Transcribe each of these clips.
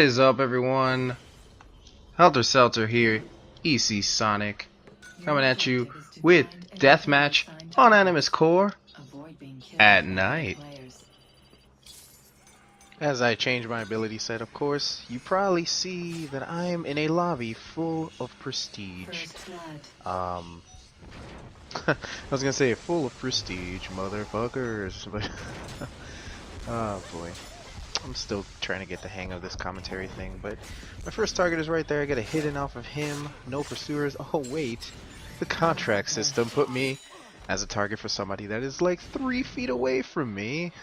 is up, everyone? HelterSeltzer here, EC Sonic, coming at you with Deathmatch on Animus Core at night. As I change my ability set, of course, you probably see that I am in a lobby full of prestige. I was gonna say full of prestige, motherfuckers, but oh boy. I'm still trying to get the hang of this commentary thing, but my first target is right there. I get a hidden off of him. No pursuers. Oh wait, the contract system put me as a target for somebody that is like 3 feet away from me.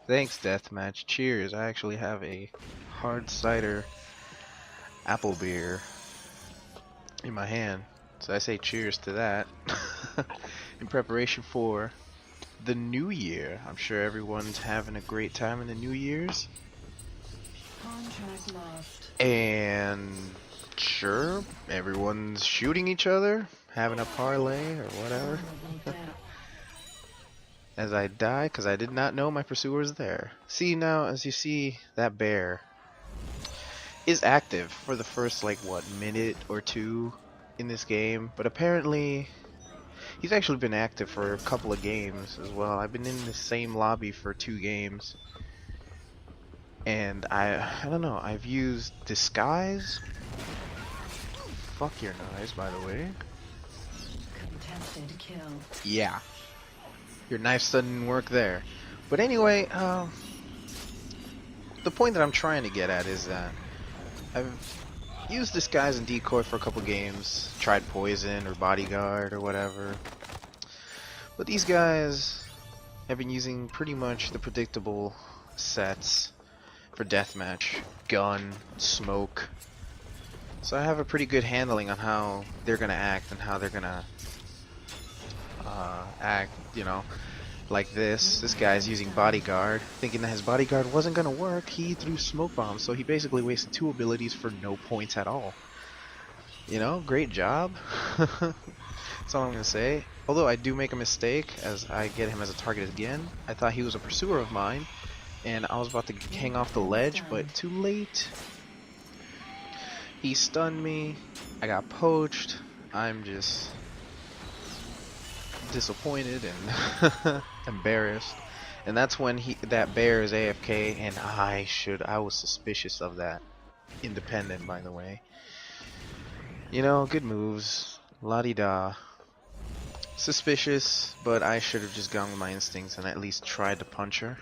Thanks, Deathmatch. Cheers. I actually have a hard cider apple beer in my hand, so I say cheers to that in preparation for the new year. I'm sure everyone's having a great time in the New Year's. And sure, everyone's shooting each other, having a parlay or whatever. As I die, because I did not know my pursuer was there. See, now, as you see, that bear is active for the first, like, what, minute or two in this game. But apparently he's actually been active for a couple of games as well. I've been in the same lobby for 2 games. And I don't know, I've used disguise. Fuck your knives, by the way. Contested kill. Yeah. Your knife didn't work there. But anyway, the point that I'm trying to get at is that I've used disguise and decoy for a couple games, tried poison or bodyguard or whatever. But these guys have been using pretty much the predictable sets for deathmatch: gun, smoke. So I have a pretty good handling on how they're gonna act and how they're gonna act, you know, like this. This guy's using bodyguard, thinking that his bodyguard wasn't gonna work. He threw smoke bombs, so he basically wasted 2 abilities for no points at all. You know, great job. That's all I'm gonna say. Although I do make a mistake as I get him as a target again. I thought he was a pursuer of mine, and I was about to hang off the ledge, but too late. He stunned me. I got poached. I'm just disappointed and embarrassed. And that's when that bear is AFK, and I was suspicious of that. Independent, by the way. You know, good moves. La-di-da. Suspicious, but I should have just gone with my instincts and at least tried to punch her.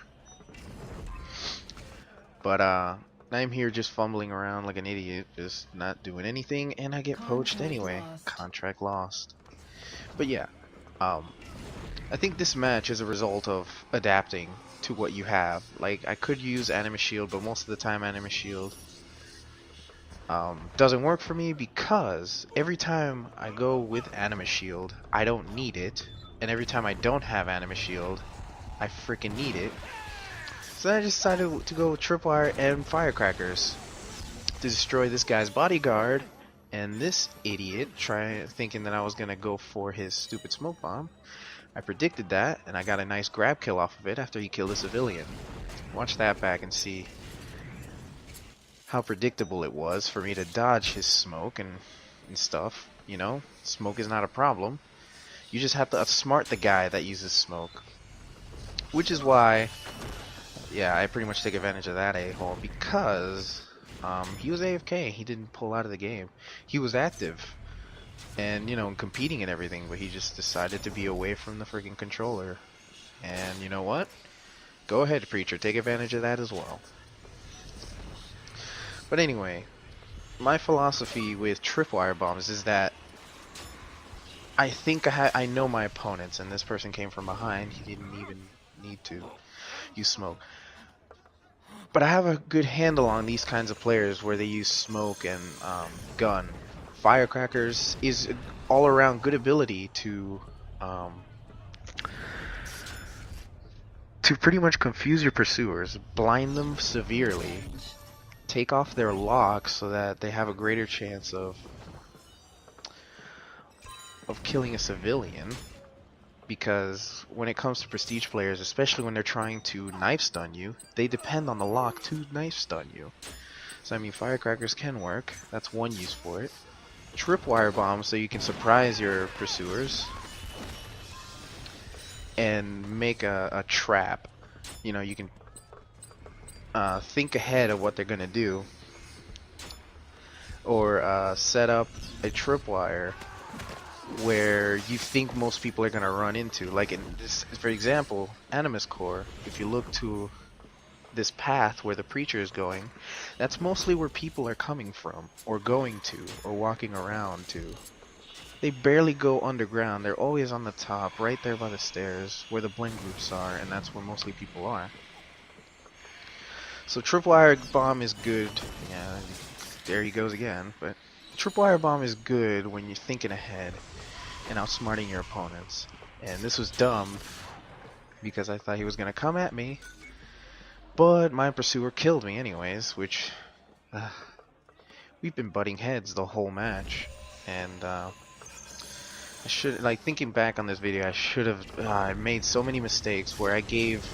But I'm here just fumbling around like an idiot, just not doing anything, and I get poached anyway. Contract lost. But yeah, I think this match is a result of adapting to what you have. Like, I could use Animus Shield, but most of the time Animus Shield doesn't work for me, because every time I go with Animus Shield, I don't need it, and every time I don't have Animus Shield, I freaking need it. So then I just decided to go with Tripwire and Firecrackers to destroy this guy's bodyguard, and this idiot thinking that I was gonna go for his stupid smoke bomb. I predicted that, and I got a nice grab kill off of it after he killed a civilian. Watch that back and see how predictable it was for me to dodge his smoke and stuff. You know, smoke is not a problem. You just have to outsmart the guy that uses smoke. Which is why, yeah, I pretty much take advantage of that a-hole, because he was AFK. He didn't pull out of the game. He was active and, you know, competing and everything, but he just decided to be away from the freaking controller. And you know what? Go ahead, Preacher. Take advantage of that as well. But anyway, my philosophy with tripwire bombs is that I think I know my opponents, and this person came from behind. He didn't even need to use smoke. But I have a good handle on these kinds of players where they use smoke and gun. Firecrackers is all around good ability to pretty much confuse your pursuers, blind them severely, take off their locks so that they have a greater chance of killing a civilian. Because when it comes to prestige players, especially when they're trying to knife stun you, they depend on the lock to knife stun you. So I mean, firecrackers can work. That's one use for it. Tripwire bombs, so you can surprise your pursuers and make a trap. You know, you can think ahead of what they're gonna do, or set up a tripwire where you think most people are gonna run into. Like in this, for example, Animus Core. If you look to this path where the preacher is going, that's mostly where people are coming from, or going to, or walking around to. They barely go underground. They're always on the top, right there by the stairs, where the blend groups are, and that's where mostly people are. So tripwire bomb is good. Yeah, there he goes again. But tripwire bomb is good when you're thinking ahead and outsmarting your opponents. And this was dumb because I thought he was gonna come at me, but my pursuer killed me anyways. Which we've been butting heads the whole match, and I should, like, thinking back on this video, I should have I made so many mistakes where I gave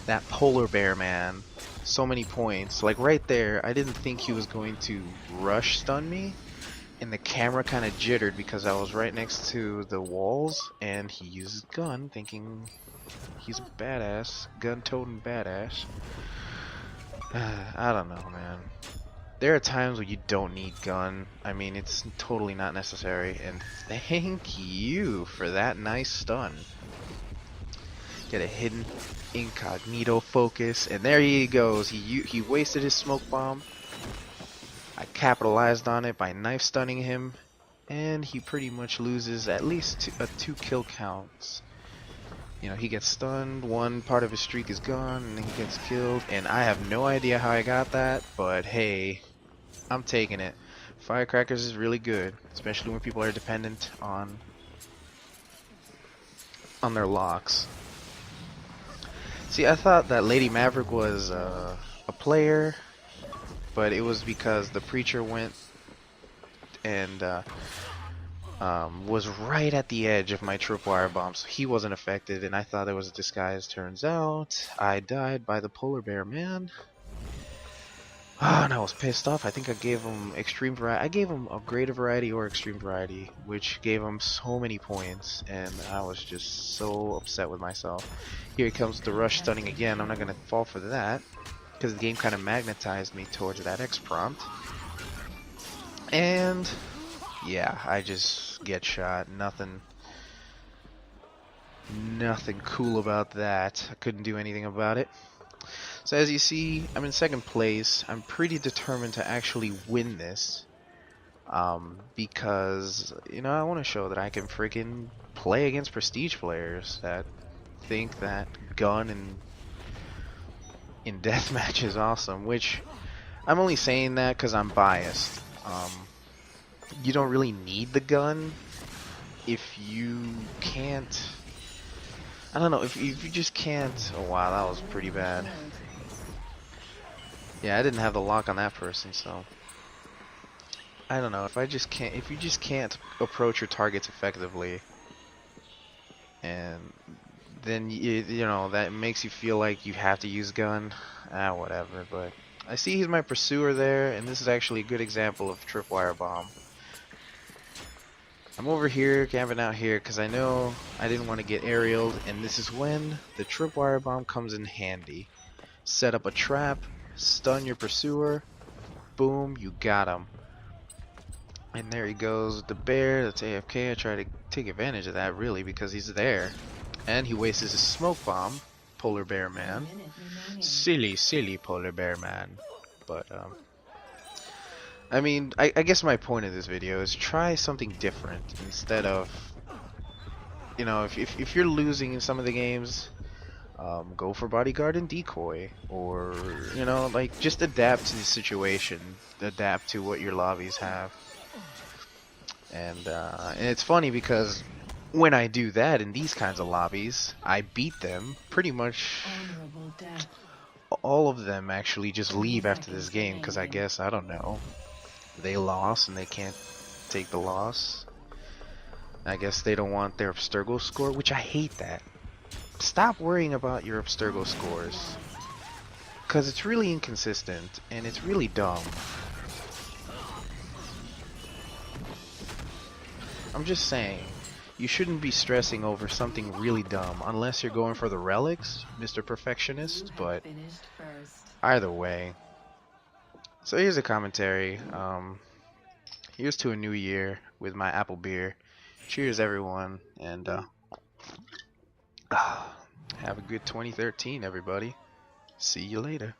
that polar bear man so many points. Like right there, I didn't think he was going to rush stun me, and the camera kind of jittered because I was right next to the walls, and he uses gun, thinking he's a badass, gun-toting badass. I don't know, man. There are times when you don't need gun. I mean, it's totally not necessary. And thank you for that nice stun. Get a hidden incognito focus, and there he goes. He wasted his smoke bomb. I capitalized on it by knife stunning him, and he pretty much loses at least two kill counts. You know, he gets stunned, one part of his streak is gone, and then he gets killed, and I have no idea how I got that, but hey, I'm taking it. Firecrackers is really good, especially when people are dependent on their locks. See, I thought that Lady Maverick was a player, but it was because the preacher went and was right at the edge of my tripwire bomb, so he wasn't affected, and I thought it was a disguise. Turns out I died by the polar bear man. And I was pissed off. I think I gave him extreme variety. I gave him upgraded variety or extreme variety, which gave him so many points, and I was just so upset with myself. Here he comes the rush stunning again. I'm not gonna fall for that because the game kind of magnetized me towards that X prompt, and yeah, I just get shot. Nothing cool about that. I couldn't do anything about it. So as you see, I'm in second place. I'm pretty determined to actually win this, because, you know, I want to show that I can freaking play against prestige players that think that gun in deathmatch is awesome, which I'm only saying that because I'm biased. You don't really need the gun if you can't. I don't know, if you just can't. Oh wow, that was pretty bad. Yeah, I didn't have the lock on that person, so I don't know, if you just can't approach your targets effectively, and then you know, that makes you feel like you have to use gun. Whatever. But I see he's my pursuer there, and this is actually a good example of tripwire bomb. I'm over here, camping out here, because I know I didn't want to get aerialed, and this is when the tripwire bomb comes in handy. Set up a trap, stun your pursuer, boom, you got him. And there he goes with the bear, that's AFK. I try to take advantage of that, really, because he's there. And he wastes his smoke bomb, polar bear man. Silly polar bear man. But, I mean, I guess my point of this video is try something different instead of, you know, if you're losing in some of the games, go for bodyguard and decoy, or, you know, like, just adapt to the situation, adapt to what your lobbies have. And it's funny because when I do that in these kinds of lobbies, I beat them pretty much. All of them actually just leave after this game because I guess, I don't know, they lost and they can't take the loss. I guess they don't want their Abstergo score, which I hate that. Stop worrying about your Abstergo scores. Because it's really inconsistent, and it's really dumb. I'm just saying, you shouldn't be stressing over something really dumb, unless you're going for the relics, Mr. Perfectionist, but either way. So here's a commentary. Here's to a new year with my apple beer. Cheers, everyone, and have a good 2013, everybody. See you later.